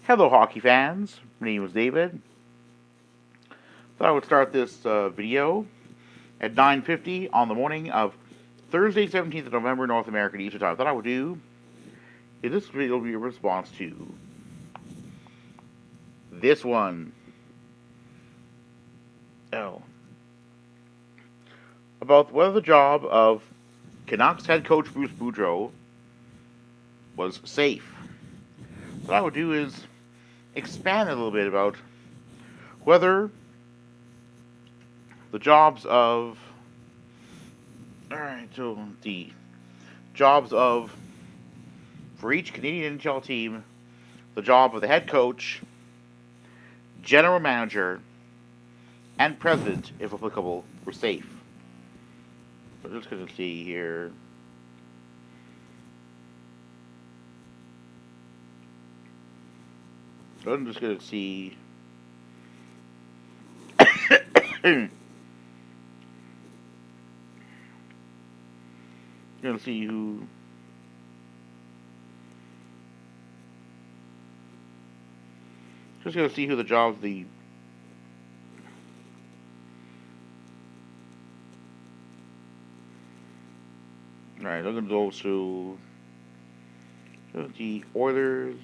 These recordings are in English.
Hello, hockey fans. My name is David. Thought I would start this video at 9:50 on the morning of Thursday, 17th of November, North American Eastern Time. Thought I would do is this video will be a response to this one. Oh, about whether the job of Canucks head coach Bruce Boudreau was safe. What I would do is expand a little bit about whether the jobs of the jobs of for each Canadian NHL team, the job of the head coach, general manager, and president, if applicable, were safe. So just going to see here. So I'm just going to see. Going to see who. Just going to see who the jobs the. Alright, I'm going to go to the Oilers.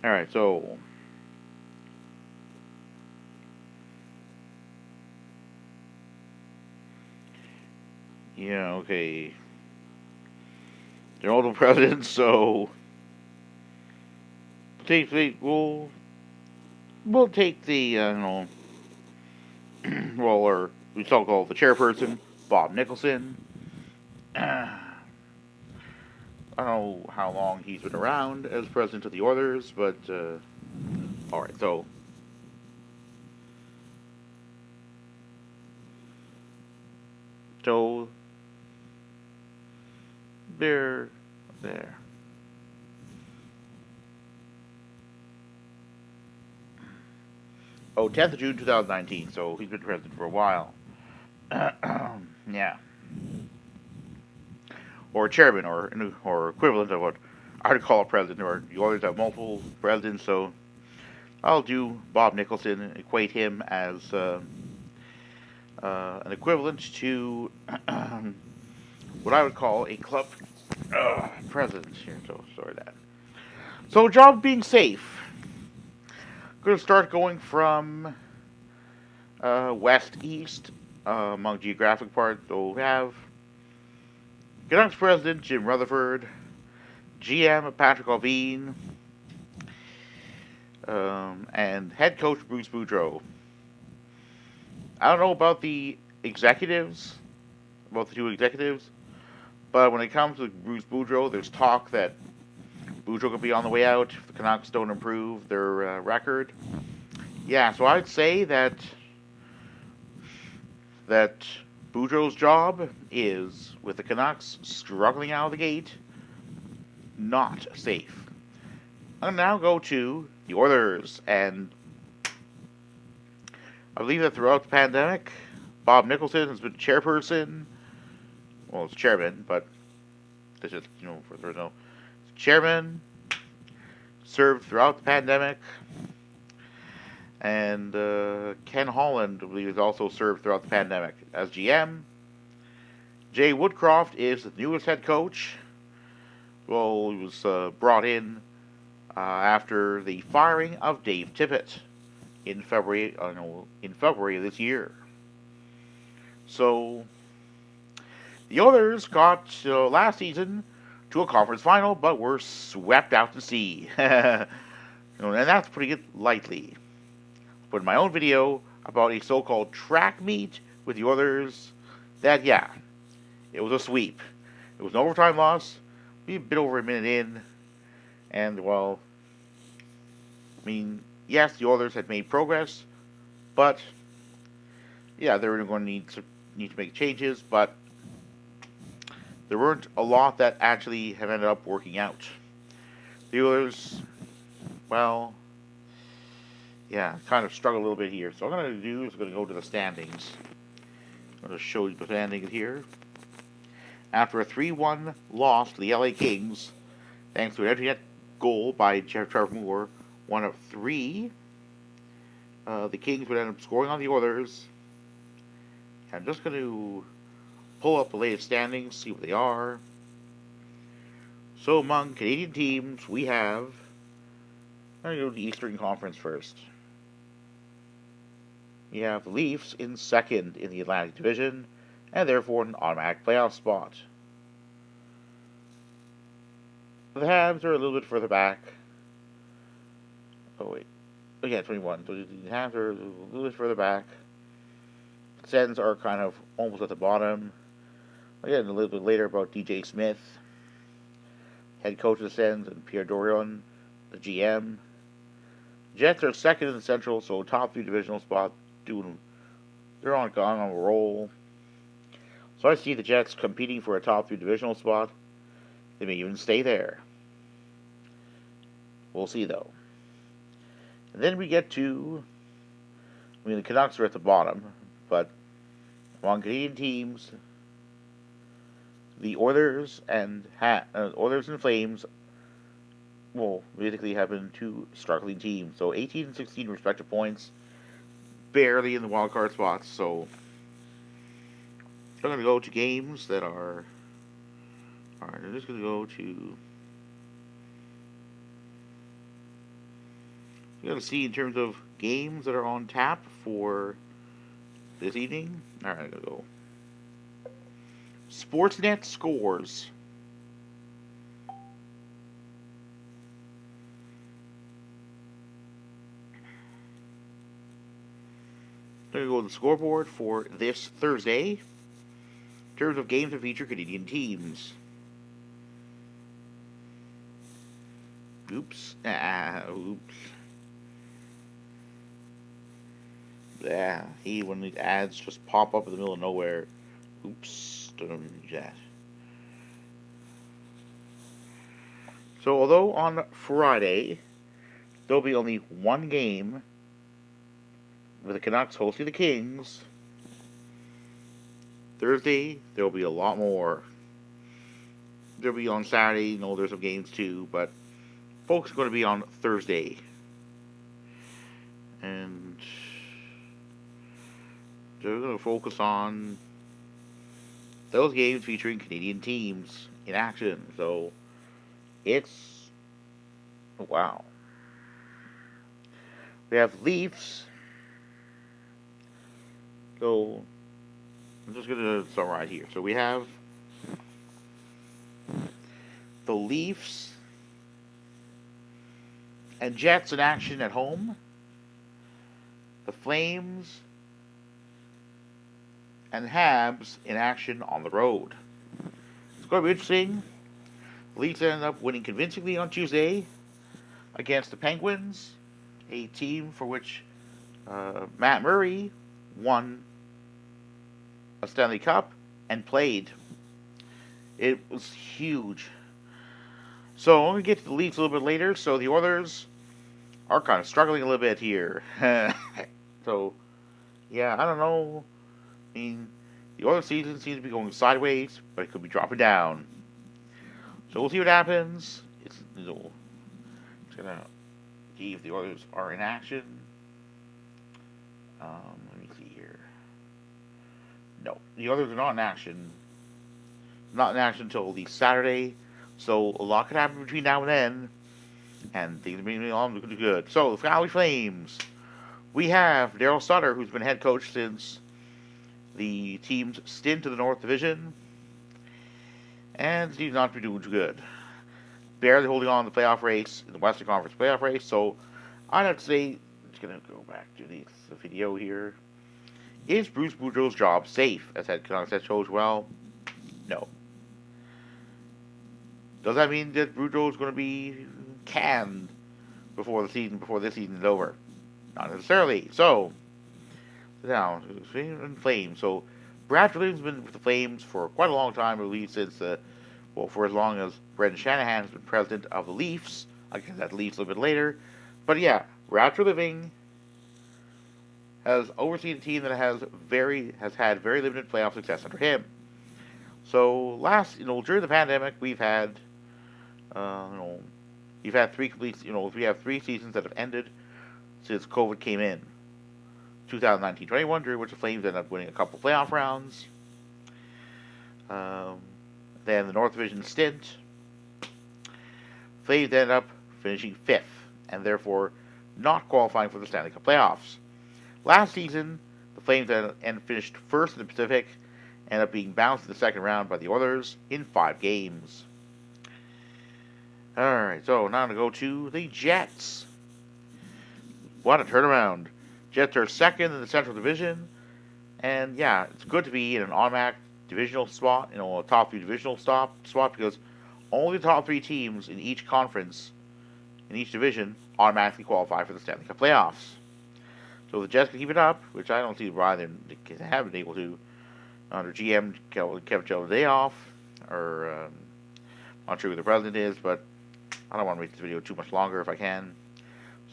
Alright, so yeah, okay. They're all the presidents, so we'll take the well, or we still call the chairperson, Bob Nicholson. I don't know how long he's been around as president of the Oilers, but all right. So they're there. Oh, 10th of June 2019. So he's been president for a while. Yeah. Or chairman, or equivalent of what I would call a president. Or you always have multiple presidents, so I'll do Bob Nicholson, equate him as an equivalent to what I would call a club president here. So sorry that. So job being safe. Going to start going from west east among geographic parts. So we have Canucks president Jim Rutherford, GM Patrick Allvin, and head coach Bruce Boudreau. I don't know about the executives, about the two executives, but when it comes to Bruce Boudreau, there's talk that Boudreau could be on the way out if the Canucks don't improve their record. Yeah, so I'd say that Boudreau's job is, with the Canucks struggling out of the gate, not safe. I'll now go to the Oilers, and I believe that throughout the pandemic, Bob Nicholson has been chairperson. Well, it's chairman, but this is, for there's no chairman, served throughout the pandemic, and Ken Holland, I believe, has also served throughout the pandemic as GM. Jay Woodcroft is the newest head coach. Well, he was brought in after the firing of Dave Tippett in February of this year. So the Oilers got last season to a conference final, but were swept out to sea. And that's putting it lightly. Put in my own video about a so-called track meet with the Oilers that, yeah, it was a sweep. It was an overtime loss. We a bit over a minute in, and, well, I mean, yes, the Oilers had made progress, but, yeah, they were going to need to make changes, but there weren't a lot that actually have ended up working out. The Oilers, well, yeah, kind of struggle a little bit here. So what I'm going to do is I'm going to go to the standings. I'm going to show you the standings here. After a 3-1 loss to the LA Kings, thanks to an empty net goal by Trevor Moore, one of three, the Kings would end up scoring on the Oilers. I'm just going to pull up the latest standings, see what they are. So among Canadian teams, we have... I'm going to go to the Eastern Conference first. We have the Leafs in second in the Atlantic Division, and therefore an automatic playoff spot. The Habs are a little bit further back. Oh, wait. Oh, yeah, 21. So the Habs are a little bit further back. The Sens are kind of almost at the bottom. Again, a little bit later about DJ Smith, head coach of the Sens, and Pierre Dorion, the GM. Jets are second in the Central, so top 3 divisional spot. They're on a roll. So I see the Jets competing for a top 3 divisional spot. They may even stay there. We'll see, though. And then we get to... the Canucks are at the bottom, but among Canadian teams, the Oilers and Flames will basically have been 2 struggling teams. So 18 and 16 respective points, barely in the wild card spots. So I'm going to go to games that are... Alright, I'm just going to go to... You got to see in terms of games that are on tap for this evening. Alright, I'm going to go. Sportsnet scores. I'm going to go to the scoreboard for this Thursday. In terms of games that feature Canadian teams. Oops. Oops. Yeah, when these ads just pop up in the middle of nowhere. Oops. Don't do that. So, although on Friday, there'll be only one game with the Canucks hosting the Kings, Thursday, there'll be a lot more. There'll be on Saturday, there's some games too, but folks are going to be on Thursday. And they're going to focus on those games featuring Canadian teams in action. So, it's... wow. We have Leafs. So, I'm just going to summarize here. So, we have the Leafs and Jets in action at home. The Flames and Habs in action on the road. It's going to be interesting. The Leafs ended up winning convincingly on Tuesday against the Penguins, a team for which Matt Murray won a Stanley Cup and played. It was huge. So I'm going to get to the Leafs a little bit later. So the Oilers are kind of struggling a little bit here. So, yeah, I don't know. I mean, the Oilers season seems to be going sideways, but it could be dropping down. So we'll see what happens. It's going to see if the Oilers are in action. Let me see here. No, the Oilers are not in action. Not in action until the Saturday. So a lot could happen between now and then. And things are being all looking good. So, the Calgary Flames. We have Daryl Sutter, who's been head coach since the team's stint to the North Division. And he's not been doing too good. Barely holding on to the playoff race, in the Western Conference playoff race. So, I'd have to say, I'm just going to go back to the video here. Is Bruce Boudreau's job safe as head coach? Well, no. Does that mean that Boudreau's going to be canned before this season is over? Not necessarily. So, now, Flames. So, Brad Williams has been with the Flames for quite a long time, at least since, for as long as Brendan Shanahan has been president of the Leafs. I guess that Leafs a little bit later. But yeah, Brad Living has overseen a team that has had very limited playoff success under him. So during the pandemic, uh, you know, we've had three complete, we have 3 seasons that have ended since COVID came in. 2019-21, during which the Flames ended up winning a couple playoff rounds. Um, then the North Division stint, Flames ended up finishing 5th, and therefore not qualifying for the Stanley Cup playoffs. Last season, the Flames finished first in the Pacific, ended up being bounced in the second round by the Oilers in 5 games. Alright, so now to go to the Jets. What a turnaround. Jets are second in the Central Division, and yeah, it's good to be in an automatic divisional spot, a top 3 divisional spot, because only the top 3 teams in each conference, in each division, automatically qualify for the Stanley Cup playoffs. So if the Jets can keep it up, which I don't see why they haven't been able to, under GM Kevin Dayoff, or I'm not sure who the president is, but I don't want to make this video too much longer if I can.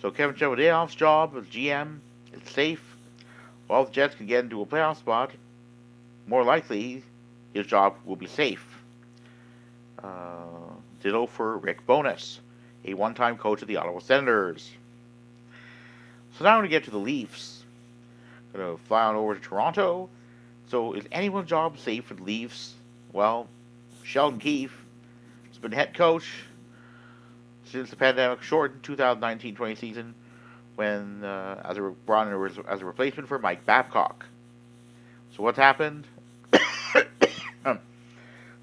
So Kevin Dayoff's job as GM is safe. While the Jets can get into a playoff spot, more likely his job will be safe. Ditto for Rick Bowness, a one-time coach of the Ottawa Senators. So now I'm going to get to the Leafs. I'm going to fly on over to Toronto. So is anyone's job safe for the Leafs? Well, Sheldon Keefe has been head coach since the pandemic shortened 2019-20 season, when brought in as a replacement for Mike Babcock. So what's happened?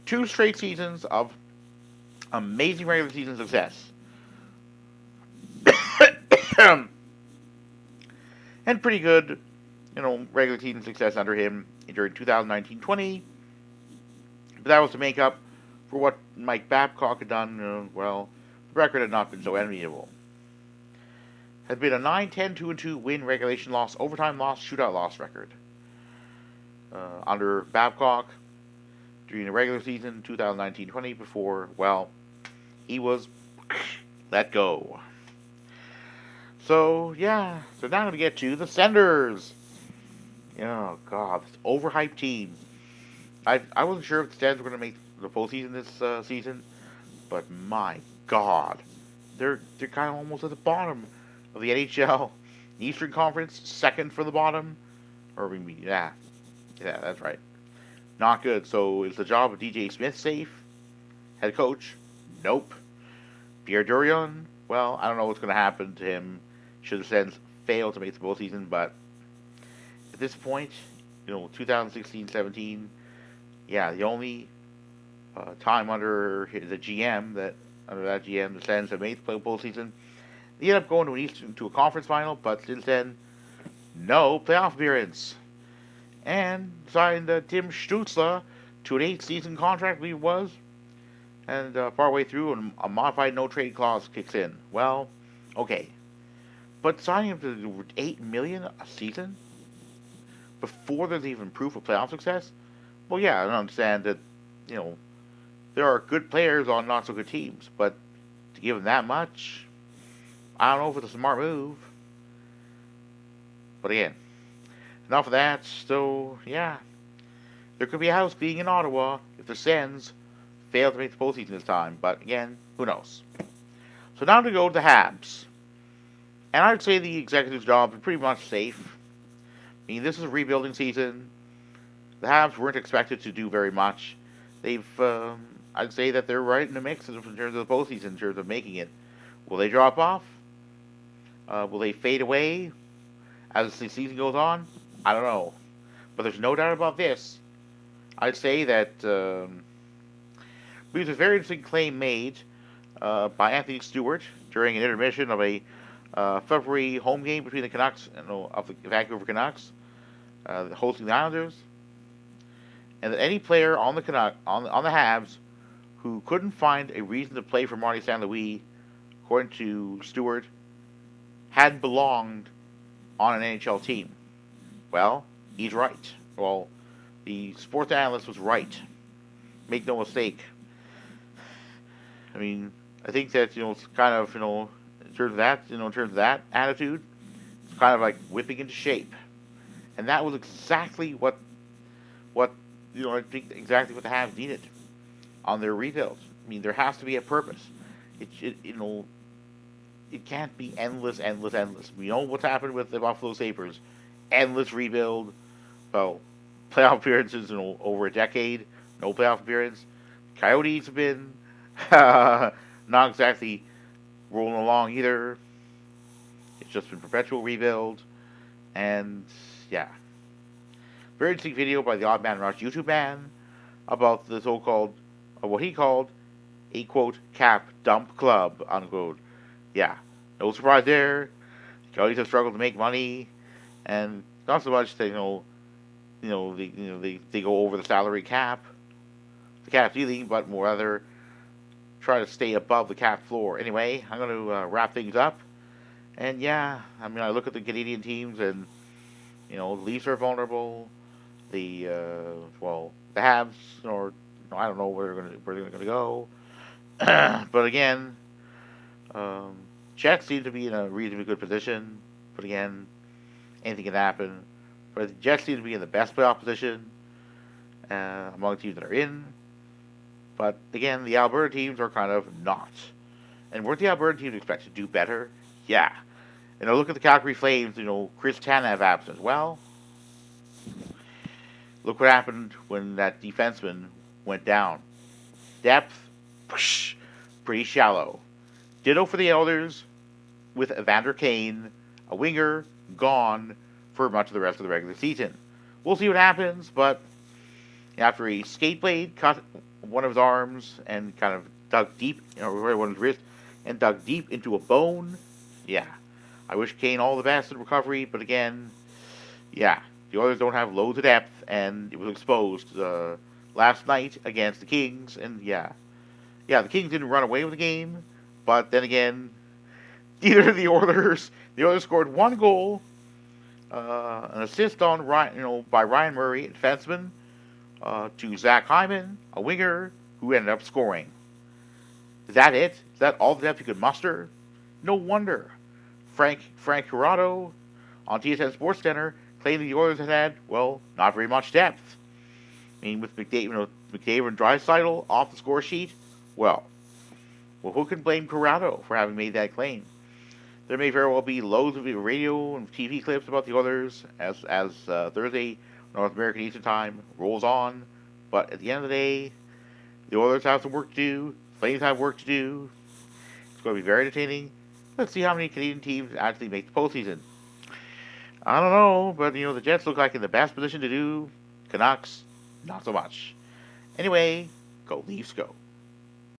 2 straight seasons of amazing regular season success. And pretty good, regular season success under him during 2019-20. But that was to make up for what Mike Babcock had done. The record had not been so enviable. Had been a 9-10-2-2 win, regulation loss, overtime loss, shootout loss record. Under Babcock during the regular season 2019-20 before, he was let go. So now I'm going to get to the Senators. Oh, God, this overhyped team. I wasn't sure if the Sens were going to make the postseason this season, but my God, they're kind of almost at the bottom of the NHL Eastern Conference, second from the bottom, yeah, that's right, not good. So is the job of DJ Smith safe? Head coach? Nope. Pierre Dorion? Well, I don't know what's going to happen to him should the Sens fail to make the postseason, but at this point, 2016-17, the only time under that GM, the Sens have made the postseason. They end up going to a conference final, but since then, no playoff appearance. And signed Tim Stützle to an 8-season contract, I believe it was. And partway through, a modified no-trade clause kicks in. Well, okay. But signing him to $8 million a season before there's even proof of playoff success? Well, yeah, I understand that, there are good players on not-so-good teams, but to give them that much, I don't know if it's a smart move. But again, enough of that. So, there could be a house cleaning in Ottawa if the Sens fail to make the postseason this time. But again, who knows? So now to go to the Habs. And I would say the executive's job is pretty much safe. I mean, this is a rebuilding season. The Habs weren't expected to do very much. I'd say that they're right in the mix in terms of the postseason, in terms of making it. Will they drop off? Will they fade away as the season goes on? I don't know. But there's no doubt about this. I'd say that there was a very interesting claim made by Anthony Stewart during an intermission of a February home game between the Canucks of the Vancouver Canucks, hosting the Islanders, and that any player on the Habs who couldn't find a reason to play for Marty St. Louis, according to Stewart, hadn't belonged on an NHL team. Well, he's right. Well, the sports analyst was right. Make no mistake. I mean, I think that it's kind of in terms of that attitude, it's kind of like whipping into shape. And that was exactly what I think exactly what the Habs needed on their rebuild. I mean, there has to be a purpose. It can't be endless, endless, endless. We know what's happened with the Buffalo Sabres. Endless rebuild. Well, playoff appearances in over a decade. No playoff appearance. Coyotes have been not exactly rolling along either. It's just been perpetual rebuild. And yeah. Very interesting video by the Odd Man Rush YouTube man about the so-called, what he called, a quote, cap dump club, unquote. Yeah, no surprise there. The Coyotes have struggled to make money, and not so much that they go over the salary cap, the cap ceiling, but more rather try to stay above the cap floor. Anyway, I'm going to wrap things up, and yeah, I mean I look at the Canadian teams, and the Leafs are vulnerable. The the Habs, or I don't know where they're going to go, but again. Jets seem to be in a reasonably good position, but again, anything can happen. But the Jets seem to be in the best playoff position among the teams that are in. But again, the Alberta teams are kind of not. And weren't the Alberta teams expected to do better? Yeah. Look at the Calgary Flames, Chris Tanev absent. Well, look what happened when that defenseman went down. Depth, push, pretty shallow. Ditto for the Elders, with Evander Kane, a winger, gone for much of the rest of the regular season. We'll see what happens, but after a skate blade cut one of his arms and kind of dug deep, one of his wrist, and dug deep into a bone, yeah. I wish Kane all the best in recovery, but again, yeah, the Oilers don't have loads of depth, and it was exposed last night against the Kings, and yeah, the Kings didn't run away with the game. But then again, neither did the Oilers. The Oilers scored one goal, an assist on by Ryan Murray, a defenseman, to Zach Hyman, a winger, who ended up scoring. Is that it? Is that all the depth you could muster? No wonder. Frank Corrado on TSN Sports Center claimed the Oilers had not very much depth. I mean, with McDavid and Draisaitl off the score sheet, well, who can blame Corrado for having made that claim? There may very well be loads of radio and TV clips about the Oilers as Thursday North American Eastern Time rolls on. But at the end of the day, the Oilers have some work to do. Flames have work to do. It's going to be very entertaining. Let's see how many Canadian teams actually make the postseason. I don't know, but the Jets look like in the best position to do. Canucks, not so much. Anyway, go Leafs, go.